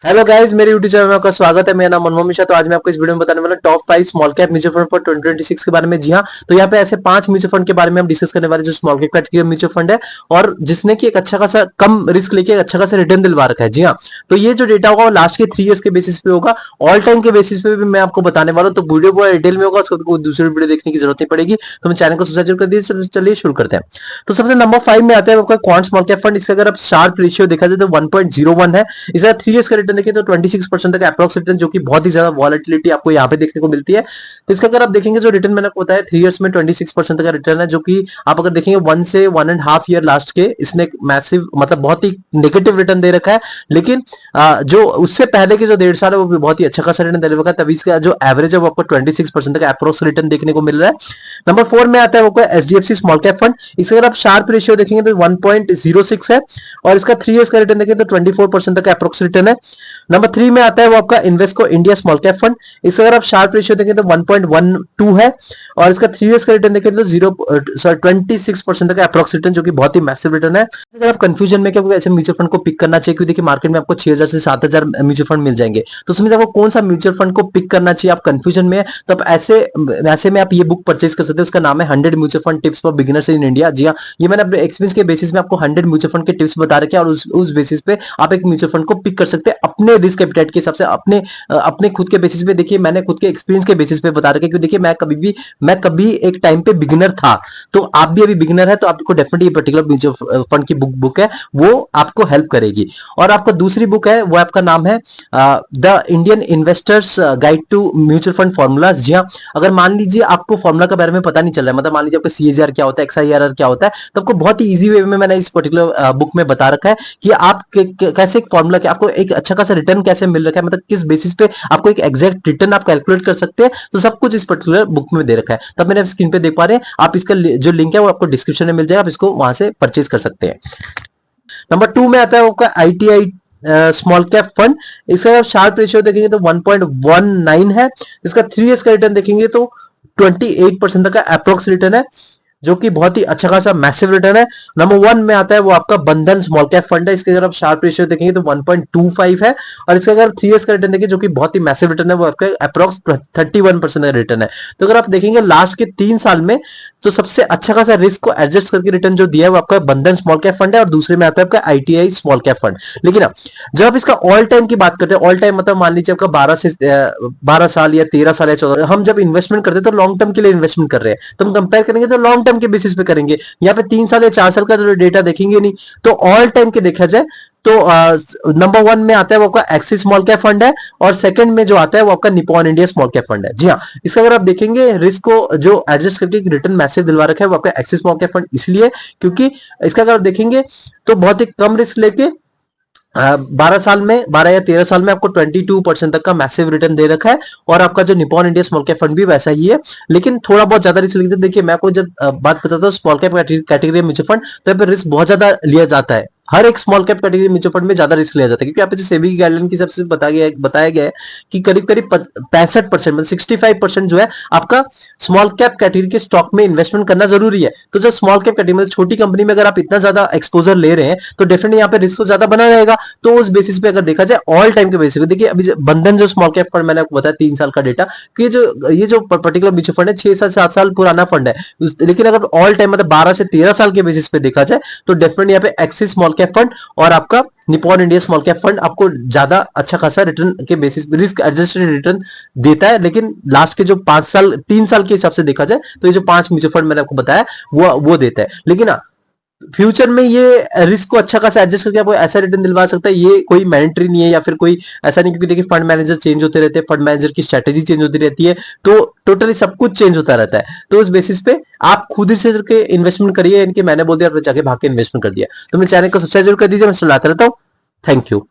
Hello guys, मेरे YouTube channel में आपका स्वागत है। मेरा नाम मनमोहन मिश्रा। तो आज मैं आपको इस वीडियो में बताने वाला top 5 small cap mutual fund for 2026 के बारे में। जी हाँ, तो यहाँ पे ऐसे 5 म्यूचुअल फंड के बारे में हम डिस्कस करने वाले जो small cap category mutual fund है और जिसने की एक अच्छा खासा कम रिस्क लेके अच्छा खासा रिटर्न दिलवा रखा है। जी हाँ, तो ये जो डेटा होगा वो लास्ट के 3 इयर्स के बेसिस पे होगा। ऑल टाइम के बेसिस पे भी मैं आपको बताने वाला हूँ। तो वीडियो बहुत डिटेल में होगा, उसको दूसरी वीडियो देखने की जरूरत नहीं पड़ेगी। तो मैं चैनल को सब्सक्राइब कर दीजिए। चलिए शुरू करते हैं। तो सबसे नंबर 5 में आता है आपका क्वांट स्मॉल कैप फंड। इसका अगर आप शार्प रेशियो देखा जाए तो 1.01 है। इसका 3 इयर्स का रिटर्न देखिए तो 26% तक अप्रॉक्स रिटर्न, जो कि बहुत ही ज्यादा वॉलेटिलिटी आपको यहाँ पे देखने को मिलती है। तो इसका अगर आप देखेंगे जो रिटर्न मैंने आपको बताया 3 इयर्स में 26% का रिटर्न है, जो कि आप अगर देखेंगे 1 से 1.5 ईयर लास्ट के इसने मैसिव मतलब बहुत ही नेगेटिव रिटर्न दे रखा है। लेकिन जो उससे पहले के जो 1.5 साल है वो भी बहुत ही अच्छा खासा रिटर्न दे रखा है। तभी इसका जो एवरेज है वो आपको 26% का अप्रोक्स रिटर्न देखने को मिल रहा है। नंबर 4 में आता है वो एचडीएफसी स्मॉल कैप फंड। इसका अगर आप शार्प रेशियो देखेंगे तो 1.06 है और इसका 3 इयर्स का रिटर्न देखेंगे तो 24% तक अप्रोक्स रिटर्न है। नंबर 3 में आता है वो आपका Invesco India small cap fund. इसका अगर आप शार्प रेशियो देखें तो 1.12 है और इसका 3 इयर्स का रिटर्न देखें तो 26% तक अप्रोक्स रिटर्न, जो कि बहुत ही मैसिव रिटर्न है। अगर आप कंफ्यूजन में क्या ऐसे म्यूचुअल फंड को पिक करना चाहिए, क्योंकि देखिए मार्केट में आपको 6000 से 7000 म्यूचुअल फंड मिल जाएंगे, तो उसमें से आपको कौन सा म्यूचुअल फंड को पिक करना चाहिए, आप कंफ्यूजन में है, तो आप ऐसे में आप ये बुक परचेज कर सकते हैं। उसका नाम है 100 mutual fund tips for beginners in India. जी हाँ, ये मैंने अपने एक्सपीरियंस के बेसिस में आपको 100 म्यूचुअल फंड के टिप्स बता रखे हैं और उस बेसिस पे आप एक म्यूचुअल फंड को पिक कर सकते हैं अपने रिस्क एपिटाइट के हिसाब से, अपने खुद के बेसिस पे। देखिए मैंने खुद के एक्सपीरियंस के बेसिस पे बता रखे, क्योंकि देखिए मैं कभी एक टाइम पे बिगिनर था, तो आप भी अभी बिगिनर है, तो आपको डेफिनेटली ये पर्टिकुलर म्यूचुअल फंड की बुक है वो आपको हेल्प करेगी। और आपका दूसरी बुक है वो आपका नाम है the Indian investors guide to mutual fund formulas. जी हाँ, अगर मान लीजिए आपको फॉर्मूला के बारे में पता नहीं चल रहा है, मतलब मान लीजिए आपका सीएजीआर क्या होता है, एक्सआईआर क्या होता है, तो आपको बहुत ही इजी वे में मैंने इस पर्टिकुलर बुक में बता रखा है कि आप कैसे एक फॉर्मूला के आपको एक अच्छा खासा रिटर्न कैसे मिल रखा है, मतलब किस बेसिस पे आपको एक एग्जैक्ट रिटर्न आप कैलकुलेट कर सकते हैं। तो सब कुछ इस पर्टिकुलर बुक में दे रखा है। तब मैंने स्क्रीन पे देख पा रहे हैं आप, इसका जो लिंक है वो आपको डिस्क्रिप्शन में मिल जाएगा, आप इसको वहां से परचेज कर सकते हैं। नंबर 2 में आता है आपका आईटीआई स्मॉल कैप फंड। इसका शार्प रेशियो देखेंगे तो 1.19 है। इसका 3 इयर्स का रिटर्न देखेंगे तो 28% का अप्रोक्स रिटर्न है, जो कि बहुत ही अच्छा खासा मैसिव रिटर्न है। नंबर 1 में आता है वो आपका बंधन स्मॉल कैप फंड है। इसके अगर आप शार्प रेशियो देखेंगे तो 1.25 है और इसका अगर 3 इयर्स का रिटर्न देखेंगे, जो कि बहुत ही मैसिव रिटर्न है, वो आपका अप्रोक्स 31% का रिटर्न है। तो अगर आप देखेंगे लास्ट के 3 साल में तो सबसे अच्छा खासा रिस्क को एडजस्ट करके रिटर्न जो दिया है वो आपका बंधन स्मॉल कैप फंड है और दूसरे में आता है आपका आईटीआई स्मॉल कैप फंड। लेकिन जब आप इसका ऑल टाइम की बात करते हैं, ऑल टाइम मतलब मान लीजिए आपका 12 साल या 13 साल या 14, हम जब इन्वेस्टमेंट करते हैं तो लॉन्ग टर्म के लिए इन्वेस्टमेंट कर रहे हैं, तो हम कंपेयर करेंगे तो लॉन्ग टर्म के बेसिस पे करेंगे। यहाँ पे 3 साल या 4 साल का जो डेटा देखेंगे नहीं, तो ऑल टाइम के देखा जाए तो नंबर 1 में आता है वो आपका एक्सिस स्मॉल कैप फंड है और सेकंड में जो आता है वो आपका Nippon India small cap fund है। जी हाँ, इसका अगर आप देखेंगे रिस्क को जो एडजस्ट करके रिटर्न मैसेज दिलवा रखा है वो आपका एक्सिस स्मॉल कैप फंड इसलिए क्योंकि इसका अगर आप देखेंगे तो बहुत ही कम रिस्क लेके 12 साल में 12 या 13 साल में आपको 22% तक का मैसिव रिटर्न दे रखा है। और आपका जो Nippon India small cap fund भी वैसा ही है, लेकिन थोड़ा बहुत ज्यादा रिस्क लेते हैं। देखिए मैं आपको जब बात बताता हूँ small cap category mutual fund, तो यहाँ पे रिस्क बहुत ज्यादा लिया जाता है। हर एक small cap category mutual fund में ज्यादा रिस्क लिया जाता है, क्योंकि यहाँ पे जो सेबी की गाइडलाइन की सबसे बताया गया है कि करीब करीब 65% मतलब 65% जो है आपका स्मॉल कैप कैटेगरी के स्टॉक में इन्वेस्टमेंट करना जरूरी है। तो जब स्मॉल कैप कैटेगरी मतलब छोटी कंपनी में अगर आप इतना ज्यादा एक्सपोजर ले रहे हैं तो डेफिनेटली यहाँ पे रिस्क तो ज्यादा बना रहेगा। तो उस बेसिस पे अगर देखा जाए ऑल टाइम के बेसिस पे, देखिए अभी बंधन जो स्मॉल कैप फंड मैंने आपको बताया 3 साल का डेटा, कि ये जो पर्टिकुलर म्यूचुअल फंड है 6 से 7 साल पुराना फंड है। लेकिन अगर ऑल टाइम मतलब 12 से 13 साल के बेसिस पे देखा जाए तो डेफिनेटली यहाँ पे एक्सिस स्मॉल कैप फंड और आपका Nippon India small cap fund आपको ज्यादा अच्छा खासा रिटर्न के बेसिस पे रिस्क एडजस्टेड रिटर्न देता है। लेकिन लास्ट के जो 5 साल 3 साल के हिसाब से देखा जाए तो ये जो 5 म्यूचुअल फंड मैंने आपको बताया वो देता है। लेकिन फ्यूचर में ये रिस्क को अच्छा खासा एडजस्ट करके आपको ऐसा रिटर्न दिलवा सकता है, ये कोई मैंडेटरी नहीं है या फिर कोई ऐसा नहीं, क्योंकि देखिए फंड मैनेजर चेंज होते रहते हैं, फंड मैनेजर की स्ट्रेटेजी चेंज होती रहती है, तो टोटली सब कुछ चेंज होता रहता है। तो उस बेसिस पे आप खुद ही से करके इन्वेस्टमेंट करिए, इनके मैंने बोल दिया और जाके भाग के इन्वेस्टमेंट कर दिया। तो मेरे चैनल को सब्सक्राइब जरूर कर दीजिए, मैं सुनाता रहता हूँ। Thank you.